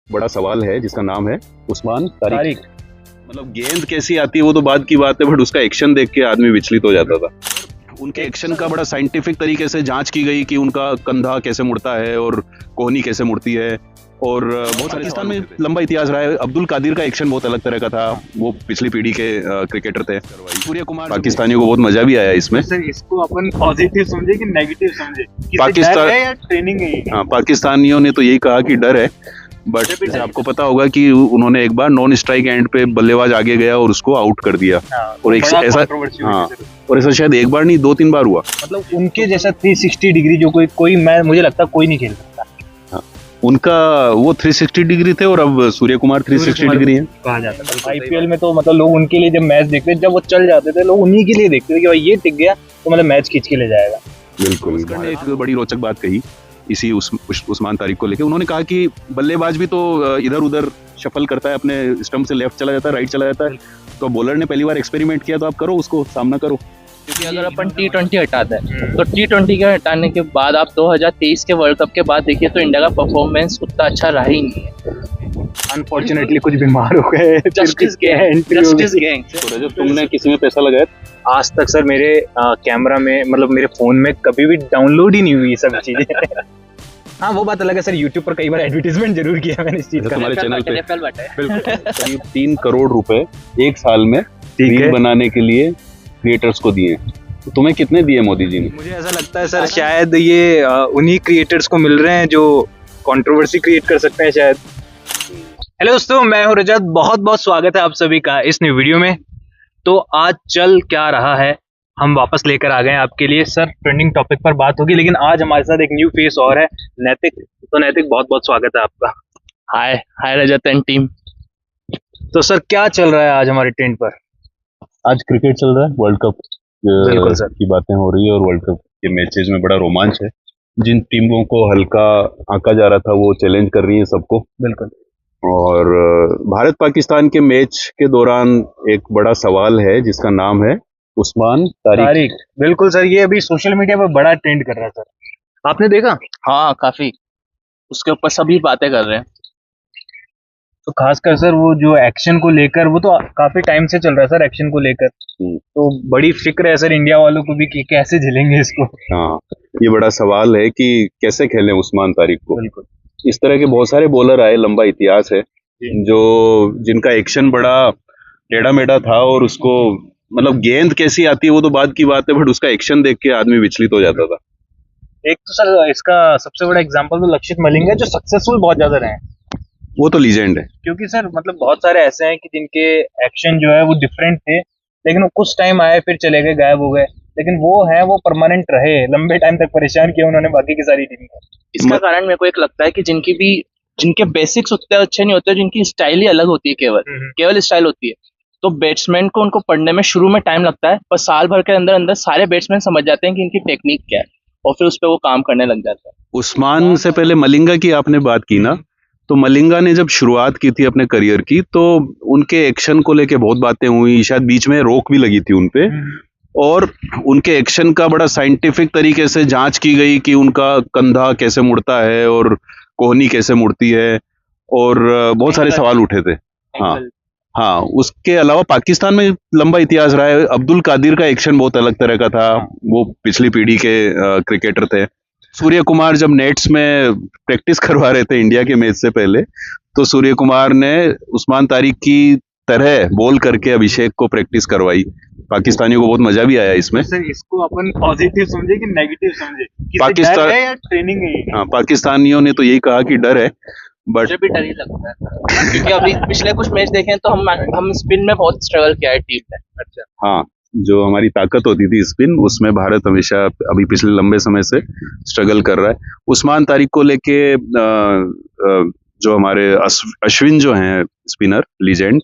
बड़ा सवाल है जिसका नाम है उस्मान तारिक। तारिक। मतलब गेंद कैसी आती है वो तो बाद की बात है, बट उसका एक्शन देख के आदमी विचलित हो जाता था। उनके एक्शन का बड़ा साइंटिफिक तरीके से जांच की गई कि उनका कंधा कैसे मुड़ता है और कोहनी कैसे मुड़ती है। और बहुत सारे पाकिस्तान में लंबा इतिहास रहा है। अब्दुल कादिर का एक्शन बहुत अलग तरह का था, वो पिछली पीढ़ी के क्रिकेटर थे। सूर्य कुमार पाकिस्तानियों को बहुत मजा भी आया इसमें। सर इसको अपन पॉजिटिव समझे कि नेगेटिव समझे? पाकिस्तान है या ट्रेनिंग है? हाँ, पाकिस्तानियों ने तो यही कहा कि डर है, बट आपको पता होगा कि उन्होंने एक बार नॉन स्ट्राइक एंड पे बल्लेबाज आगे गया और उसको आउट कर दिया। और एक ऐसा और ऐसा शायद एक बार नहीं 2-3 बार हुआ। मतलब उनके जैसा 360 डिग्री जो कोई मैं मुझे लगता कोई नहीं खेल सकता। उनका वो 360 डिग्री थे और अब सूर्य कुमार 360 डिग्री है कहा जाता है। आईपीएल में तो मतलब लोग उनके लिए जब मैच देखते हैं, जब वो चल जाते थे लोग उन्हीं के लिए देखते थे कि भाई ये टिक गया तो मतलब मैच खींच के ले जाएगा। बिल्कुल। उसने एक बड़ी रोचक बात कही इसी उस्मान तारिक को लेके। उन्होंने कहा कि बल्लेबाज भी तो इधर उधर शफल करता है, अपने स्टंप से लेफ्ट चला जाता है, राइट चला जाता है। तो बॉलर ने पहली बार एक्सपेरिमेंट किया तो आप करो, उसको सामना करो। क्योंकि अगर अपन T20 हटाते हैं तो T20 के हटाने के बाद आप 2023 के वर्ल्ड कप के बाद देखिए तो इंडिया का परफॉर्मेंस उतना अच्छा रहा ही नहीं है। अनफॉर्चुनेटली कुछ बीमार हो गए। Justice gang. तो रजत, तुमने किसी में पैसा लगाया? आज तक सर मेरे कैमरा में मतलब मेरे फोन में कभी भी डाउनलोड ही नहीं हुई ये सब चीजें। हाँ वो बात अलग है सर, यूट्यूब पर कई बार एडवर्टीजमेंट जरूर किया मैंने इस चीज का। तुम्हारे चैनल पे बिल्कुल करीब 3 करोड़ रुपए एक साल में रील बनाने के लिए क्रिएटर्स को दिए। तो तुम्हें कितने दिए मोदी जी ने? मुझे ऐसा लगता है सर शायद ये उन्हीं क्रिएटर्स को मिल रहे हैं जो कंट्रोवर्सी क्रिएट कर सकते हैं शायद। हेलो दोस्तों, मैं हूं रजत। बहुत बहुत स्वागत है आप सभी का इस न्यू वीडियो में। तो आज चल क्या रहा है हम वापस लेकर आ गए आपके लिए। सर ट्रेंडिंग टॉपिक पर बात होगी, लेकिन आज हमारे साथ एक न्यू फेस और है, नैतिक। तो नैतिक बहुत बहुत स्वागत है आपका। हाय रजत एंड टीम। तो सर क्या चल रहा है आज हमारे टेंट पर? आज क्रिकेट चल रहा है, वर्ल्ड कप बिल्कुल सर की बातें हो रही है और वर्ल्ड कप के मैचेस में बड़ा रोमांच है। जिन टीमों को हल्का आंका जा रहा था वो चैलेंज कर रही है सबको। बिल्कुल। और भारत पाकिस्तान के मैच के दौरान एक बड़ा सवाल है जिसका नाम है उस्मान तारिक। बिल्कुल सर, ये अभी सोशल मीडिया पर बड़ा ट्रेंड कर रहा है सर, आपने देखा? हाँ काफी, उसके ऊपर सभी बातें कर रहे हैं। तो खासकर सर वो जो एक्शन को लेकर, वो तो काफी टाइम से चल रहा है सर एक्शन को लेकर। तो बड़ी फिक्र है सर इंडिया वालों को भी कि कैसे झेलेंगे इसको। हाँ, ये बड़ा सवाल है कि कैसे खेलें उस्मान तारिक को। बिल्कुल। इस तरह के बहुत सारे बॉलर आए, लंबा इतिहास है, जो जिनका एक्शन बड़ा टेढ़ा मेढ़ा था और उसको मतलब गेंद कैसी आती है वो तो बाद की बात है, बट उसका एक्शन देख के आदमी विचलित हो जाता था। एक तो सर इसका सबसे बड़ा एग्जांपल तो लक्षित मलिंगा है, जो सक्सेसफुल बहुत ज्यादा रहे हैं। वो तो लीजेंड है। क्योंकि सर मतलब बहुत सारे ऐसे हैं कि जिनके एक्शन जो है वो डिफरेंट थे, लेकिन वो कुछ टाइम आए फिर चले गए, गायब हो गए। लेकिन वो है वो परमानेंट रहे, लंबे टाइम तक परेशान किया उन्होंने बाकी की सारी टीम को। इसका कारण मेरे को एक लगता है कि जिनके बेसिक्स उतने अच्छे नहीं होते, जिनकी स्टाइल ही अलग होती है, केवल स्टाइल होती है। तो बैट्समैन को उनको पढ़ने में शुरू में टाइम लगता है, पर साल भर के अंदर अंदर सारे बैट्समैन समझ जाते हैं कि इनकी टेक्निक क्या है और फिर उस पर वो काम करने लग जाता है। उस्मान से पहले मलिंगा की आपने बात की ना, तो मलिंगा ने जब शुरुआत की थी अपने करियर की तो उनके एक्शन को लेके बहुत बातें हुई, शायद बीच में रोक भी लगी थी उनपे। और उनके एक्शन का बड़ा साइंटिफिक तरीके से जांच की गई कि उनका कंधा कैसे मुड़ता है और कोहनी कैसे मुड़ती है, और बहुत सारे सवाल उठे थे। हाँ, उसके अलावा पाकिस्तान में लंबा इतिहास रहा है। अब्दुल कादिर का एक्शन बहुत अलग तरह का था, वो पिछली पीढ़ी के क्रिकेटर थे। सूर्य कुमार जब नेट्स में प्रैक्टिस करवा रहे थे इंडिया के मैच से पहले, तो सूर्य कुमार ने उस्मान तारिक की तरह बॉल करके अभिषेक को प्रैक्टिस करवाई। पाकिस्तानियों को बहुत मजा भी आया इसमें। सर इसको अपन पॉजिटिव समझे कि नेगेटिव समझे? पाकिस्तान है या ट्रेनिंग है? हाँ, पाकिस्तानियों ने तो यही कहा कि डर है, बट मुझे भी डर ही लगता है क्योंकि अभी पिछले कुछ मैच देखे तो हम स्पिन में बहुत स्ट्रगल किया है टीम ने। अच्छा। हाँ, जो हमारी ताकत होती थी स्पिन, उसमें भारत हमेशा अभी पिछले लंबे समय से स्ट्रगल कर रहा है। उस्मान तारिक को लेके जो हमारे अश्विन जो हैं स्पिनर लीजेंड,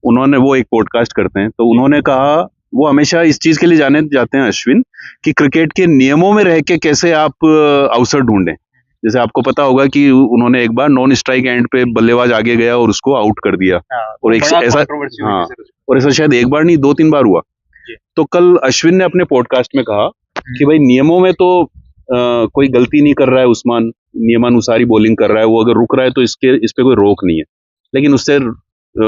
उन्होंने वो एक पॉडकास्ट करते हैं, तो उन्होंने कहा वो हमेशा इस चीज के लिए जाने जाते हैं अश्विन कि क्रिकेट के नियमों में रह के कैसे आप अवसर ढूंढें। जैसे आपको पता होगा कि उन्होंने एक बार नॉन स्ट्राइक एंड पे बल्लेबाज आगे गया और उसको आउट कर दिया। और एक ऐसा और ऐसा शायद एक बार नहीं 2-3 बार हुआ। तो कल अश्विन ने अपने पॉडकास्ट में कहा कि भाई नियमों में तो कोई गलती नहीं कर रहा है उस्मान, नियमानुसार ही बॉलिंग कर रहा है, वो अगर रुक रहा है तो इस पे कोई रोक नहीं है। लेकिन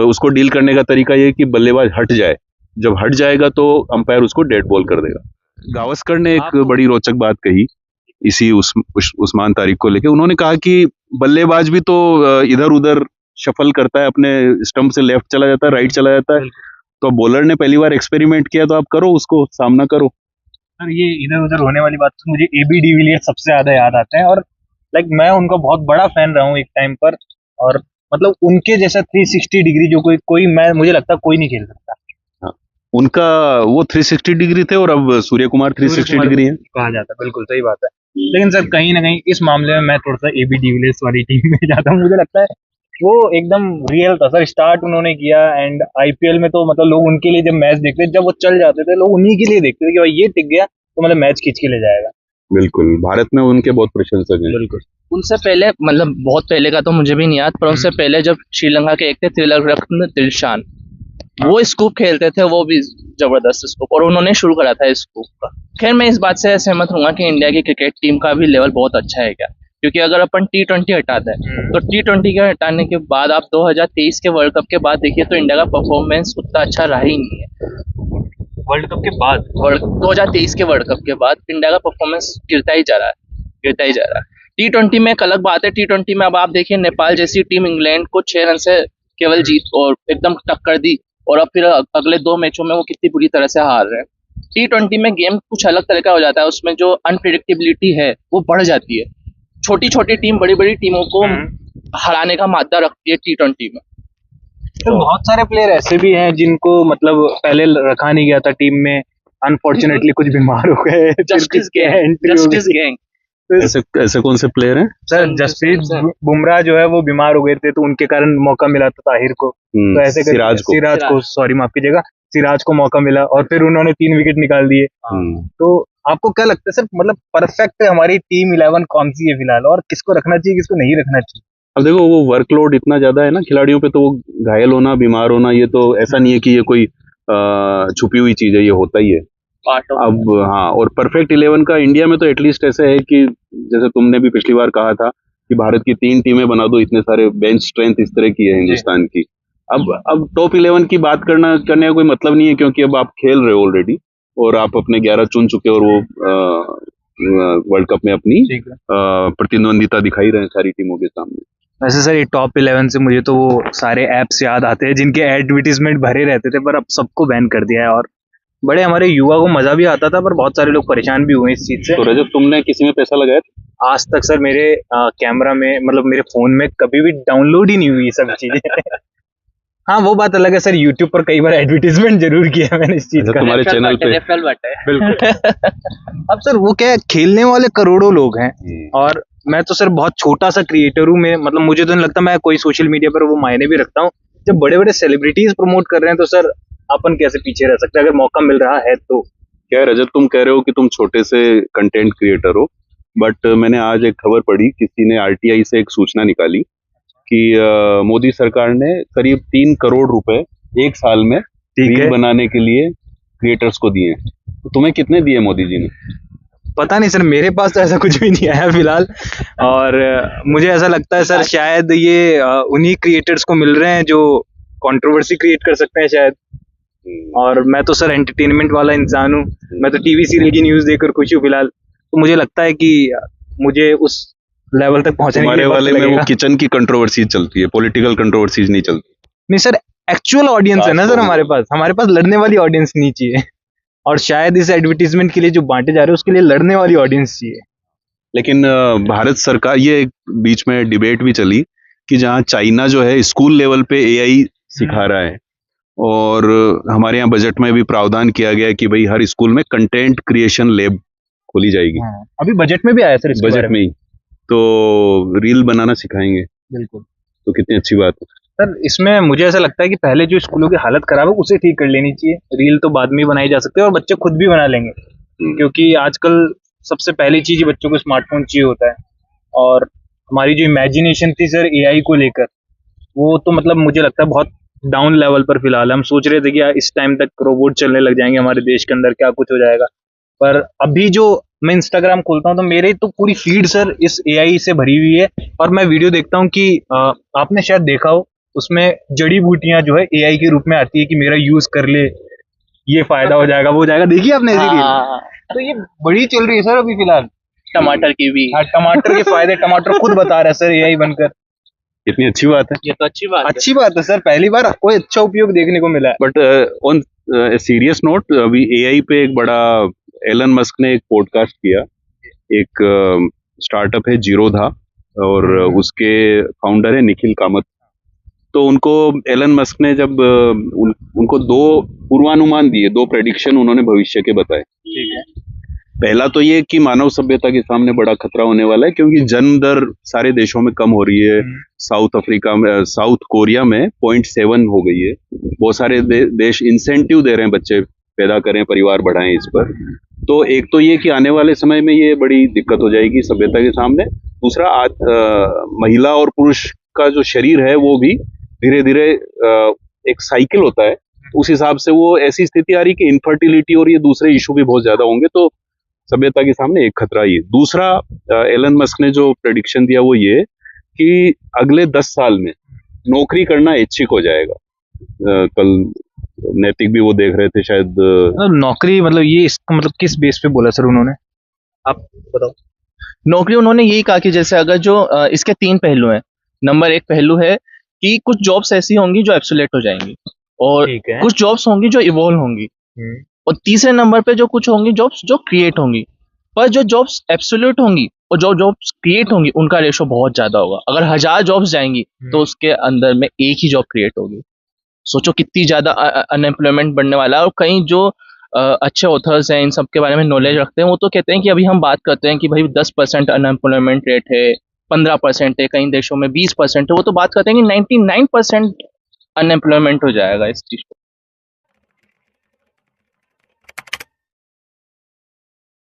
उसको डील करने का तरीका ये है कि बल्लेबाज हट जाए, जब हट जाएगा तो अंपायर उसको डेड बॉल कर देगा। गावस्कर ने एक बड़ी रोचक बात कही इसी उस्मान तारिक को लेके। उन्होंने कहा कि बल्लेबाज भी तो इधर उधर शफल करता है, अपने स्टंप से लेफ्ट चला जाता है, राइट चला जाता है, तो बॉलर ने पहली बार एक्सपेरिमेंट किया तो आप करो, उसको सामना करो। सर ये इधर उधर होने वाली बात तो मुझे एबी डिविलियर्स सबसे ज्यादा याद आते हैं, और मैं उनका बहुत बड़ा फैन रहा हूँ एक टाइम पर, और मतलब उनके जैसा 360 डिग्री जो कोई मैं मुझे लगता है कोई नहीं खेल सकता। हाँ, उनका वो 360 डिग्री थे और अब सूर्य कुमार 360 डिग्री है कहा जाता है। बिल्कुल सही बात है। लेकिन सर कहीं ना कहीं इस मामले में मैं थोड़ा सा एबी डिविलियर्स वाली टीम में जाता हूँ। मुझे लगता है वो एकदम रियल था सर। स्टार्ट उन्होंने किया, एंड आईपीएल में तो मतलब लोग उनके लिए जब मैच देखते, जब वो चल जाते थे, लोग उन्हीं के लिए देखते थे कि भाई ये टिक गया तो मतलब मैच खींच के ले जाएगा। बिल्कुल, भारत में उनके बहुत प्रशंसक हैं। बिल्कुल। उनसे पहले मतलब बहुत पहले का तो मुझे भी नहीं याद, पर उनसे पहले जब श्रीलंका के एक थे तिलक रत्न दिलशान, वो स्कूप खेलते थे, वो भी जबरदस्त स्कूप, और उन्होंने शुरू करा था स्कूप का। खैर मैं इस बात से सहमत हूँ कि इंडिया की क्रिकेट टीम का भी लेवल बहुत अच्छा है क्या, क्योंकि अगर अपन T20 हटाते हैं तो T20 के हटाने के बाद आप 2023 के वर्ल्ड कप के बाद देखिए तो इंडिया का परफॉर्मेंस उतना अच्छा रहा ही नहीं है। वर्ल्ड कप के बाद 2023 के वर्ल्ड कप के बाद इंडिया का परफॉर्मेंस गिरता ही जा रहा है। T20 में एक अलग बात है। T20 में अब आप देखिए नेपाल जैसी टीम इंग्लैंड को 6 रन से केवल जीत और एकदम टक्कर दी, और अब फिर अगले 2 मैचों में वो कितनी बुरी तरह से हार रहे हैं। T20 में गेम कुछ अलग तरह का हो जाता है, उसमें जो अनप्रिडिक्टेबिलिटी है वो बढ़ जाती है। छोटी छोटी टीम बड़ी बड़ी टीमों को हराने का मादा रखती है T20 में। तो बहुत सारे प्लेयर ऐसे भी हैं जिनको मतलब पहले रखा नहीं गया था टीम में, अनफॉर्चुनेटली कुछ बीमार हो गए। जस्टिस गैंग ऐसे कौन से प्लेयर हैं? सर जसप्रीत बुमराह जो है वो बीमार हो गए थे, तो उनके कारण मौका मिला था ताहिर को। तो ऐसे सिराज को सॉरी माफ कीजिएगा, सिराज को मौका मिला और फिर उन्होंने 3 विकेट निकाल दिए। तो आपको क्या लगता है सर, मतलब परफेक्ट हमारी टीम 11 कौन सी है फिलहाल, और किसको रखना चाहिए किसको नहीं रखना चाहिए? अब देखो, वो वर्कलोड इतना ज्यादा है ना खिलाड़ियों पे, तो वो घायल होना, बीमार होना, ये तो ऐसा नहीं है कि ये कोई छुपी हुई चीज है, ये होता ही है। अब हाँ, और परफेक्ट 11 का इंडिया में तो एटलीस्ट ऐसे है कि जैसे तुमने भी पिछली बार कहा था कि भारत की 3 टीमें बना दो, इतने सारे बेंच स्ट्रेंथ इस तरह की है हिंदुस्तान की। अब टॉप 11 की बात करने का कोई मतलब नहीं है, क्योंकि अब आप खेल रहे हो ऑलरेडी, और आप अपने 11 चुन चुके, और वो वर्ल्ड कप में अपनी प्रतिद्वंदिता दिखाई रहे हैं सारी टीमों के सामने। वैसे सर ये टॉप 11 से मुझे तो वो सारे ऐप्स याद आते हैं जिनके एडवर्टीजमेंट भरे रहते थे, पर अब सबको बैन कर दिया है, और बड़े हमारे युवा को मजा भी आता था, पर बहुत सारे लोग परेशान भी हुए इस चीज से। तो रजत, तुमने किसी में पैसा लगाया था? आज तक सर मेरे कैमरा में, मतलब मेरे फोन में कभी भी डाउनलोड ही नहीं हुई सब चीजें। हाँ वो बात अलग है सर, यूट्यूब पर कई बार एडवर्टीजमेंट जरूर किया है मैंने इस चीज का, तुम्हारे चैनल पे। बिल्कुल। अब सर वो क्या है, खेलने वाले करोड़ों लोग हैं, और मैं तो सर बहुत छोटा सा क्रिएटर हूँ। मैं मतलब मुझे तो नहीं लगता मैं कोई सोशल मीडिया पर वो मायने भी रखता हूँ। जब बड़े बड़े सेलिब्रिटीज प्रमोट कर रहे हैं तो सर अपन कैसे पीछे रह सकते हैं अगर मौका मिल रहा है तो। क्या रजत, तुम कह रहे हो कि तुम छोटे से कंटेंट क्रिएटर हो, बट मैंने आज एक खबर पढ़ी, किसी ने आरटीआई से एक सूचना निकाली कि मोदी सरकार ने करीब 3 करोड़ रुपए एक साल में रील बनाने के लिए क्रिएटर्स को दिए। तो तुम्हें कितने दिए मोदी जी ने? पता नहीं सर, मेरे पास तो ऐसा कुछ भी नहीं आया फिलहाल, और मुझे ऐसा लगता है सर शायद ये उन्हीं क्रिएटर्स को मिल रहे हैं जो कंट्रोवर्सी क्रिएट कर सकते हैं शायद। और मैं तो सर एंटरटेनमेंट वाला इंसान हूँ, मैं तो टीवी सीरियल की न्यूज देखकर खुश हूँ फिलहाल। तो मुझे लगता है कि मुझे उस लेवल तक पहुंचने के लिए वाले में वो किचन की कंट्रोवर्सी चलती है, पॉलिटिकल कंट्रोवर्सीज नहीं चलती। नहीं सर, एक्चुअल ऑडियंस है ना सर हमारे पास लड़ने वाली ऑडियंस नहीं चाहिए, और शायद इस एडवर्टीजमेंट के लिए जो बांटे जा रहे हैं उसके लिए लड़ने वाली ऑडियंस चाहिए। लेकिन भारत सरकार, ये बीच में डिबेट भी चली कि जहाँ चाइना जो है स्कूल लेवल पे एआई सिखा रहा है, और हमारे यहाँ बजट में भी प्रावधान किया गया कि भाई हर स्कूल में कंटेंट क्रिएशन लैब खोली जाएगी। अभी बजट में भी आया सर, बजट में ही तो रील बनाना सिखाएंगे। बिल्कुल, तो कितनी अच्छी बात है सर। इसमें मुझे ऐसा लगता है कि पहले जो स्कूलों की हालत खराब है उसे ठीक कर लेनी चाहिए। रील तो बाद में बनाई जा सकती है और बच्चे खुद भी बना लेंगे, क्योंकि आजकल सबसे पहली चीज बच्चों को स्मार्टफोन चाहिए होता है। और हमारी जो इमेजिनेशन थी सर एआई को लेकर, वो तो मतलब मुझे लगता है बहुत डाउन लेवल पर फिलहाल। हम सोच रहे थे कि इस टाइम तक रोबोट चलने लग जाएंगे हमारे देश के अंदर, क्या कुछ हो जाएगा, पर अभी जो मैं इंस्टाग्राम खोलता हूँ तो मेरे तो पूरी फीड सर इस एआई से भरी हुई है। और मैं वीडियो देखता हूँ कि आपने शायद देखा हो, उसमें जड़ी बूटियां जो है एआई के रूप में आती है कि मेरा यूज कर ले, ये फायदा हो जाएगा, वो हो जाएगा। देखिए आपने ऐसी रील? हाँ, तो ये बड़ी चल रही है सर अभी फिलहाल। टमाटर की भी। हाँ, टमाटर के फायदे टमाटर खुद बता रहा है सर एआई बनकर। कितनी अच्छी बात है। ये तो अच्छी बात है। अच्छी बात है सर, पहली बार कोई अच्छा उपयोग देखने को मिला है। बट ऑन सीरियस नोट, अभी एआई पे एक बड़ा, एलन मस्क ने एक पॉडकास्ट किया, एक स्टार्टअप है जीरोधा, और उसके फाउंडर है निखिल कामत। तो उनको एलन मस्क ने जब उनको दो पूर्वानुमान दिए, दो प्रेडिक्शन उन्होंने भविष्य के बताए। ठीक है। पहला तो ये कि मानव सभ्यता के सामने बड़ा खतरा होने वाला है, क्योंकि जन्म दर सारे देशों में कम हो रही है। साउथ कोरिया में 0.7 हो गई है। बहुत सारे देश इंसेंटिव दे रहे हैं बच्चे पैदा करें, परिवार बढ़ाएं इस पर। तो एक तो ये कि आने वाले समय में ये बड़ी दिक्कत हो जाएगी सभ्यता के सामने। दूसरा, महिला और पुरुष का जो शरीर है वो भी धीरे धीरे एक साइकिल होता है, उस हिसाब से वो ऐसी स्थिति आ रही कि इनफर्टिलिटी और ये दूसरे इशू भी बहुत ज्यादा होंगे। तो सभ्यता के सामने एक खतरा ये। दूसरा, एलन मस्क ने जो प्रेडिक्शन दिया वो ये कि अगले 10 साल में नौकरी करना ऐच्छिक हो जाएगा। कल नैतिक भी वो देख रहे थे शायद। मतलब नौकरी, मतलब ये इसका मतलब किस बेस पे बोला सर उन्होंने, आप बताओ। नौकरी उन्होंने यही कहा कि जैसे अगर जो इसके 3 पहलू हैं। नंबर 1 पहलू है कि कुछ जॉब्स ऐसी होंगी जो एब्सोलेट हो जाएंगी, और ठीक है। कुछ जॉब्स होंगी जो इवॉल्व होंगी, और तीसरे नंबर पे जो कुछ होंगी जॉब्स जो क्रिएट होंगी। पर जो जॉब्स एब्सोल्यूट होंगी और जो जॉब्स क्रिएट होंगी उनका रेशो बहुत ज्यादा होगा। अगर 1000 जॉब्स जाएंगी तो उसके अंदर में एक ही जॉब क्रिएट होगी। सोचो कितनी ज्यादा अनएम्प्लॉयमेंट बढ़ने वाला है। और कहीं जो अच्छे ऑथर्स हैं, इन सब के बारे में नॉलेज रखते हैं, वो तो कहते हैं कि अभी हम बात करते हैं कि भाई 10% अनएम्प्लॉयमेंट रेट है, 15% है, कई देशों में 20% है। वो तो बात करते हैं कि 99% अनएम्प्लॉयमेंट हो जाएगा इस चीज को।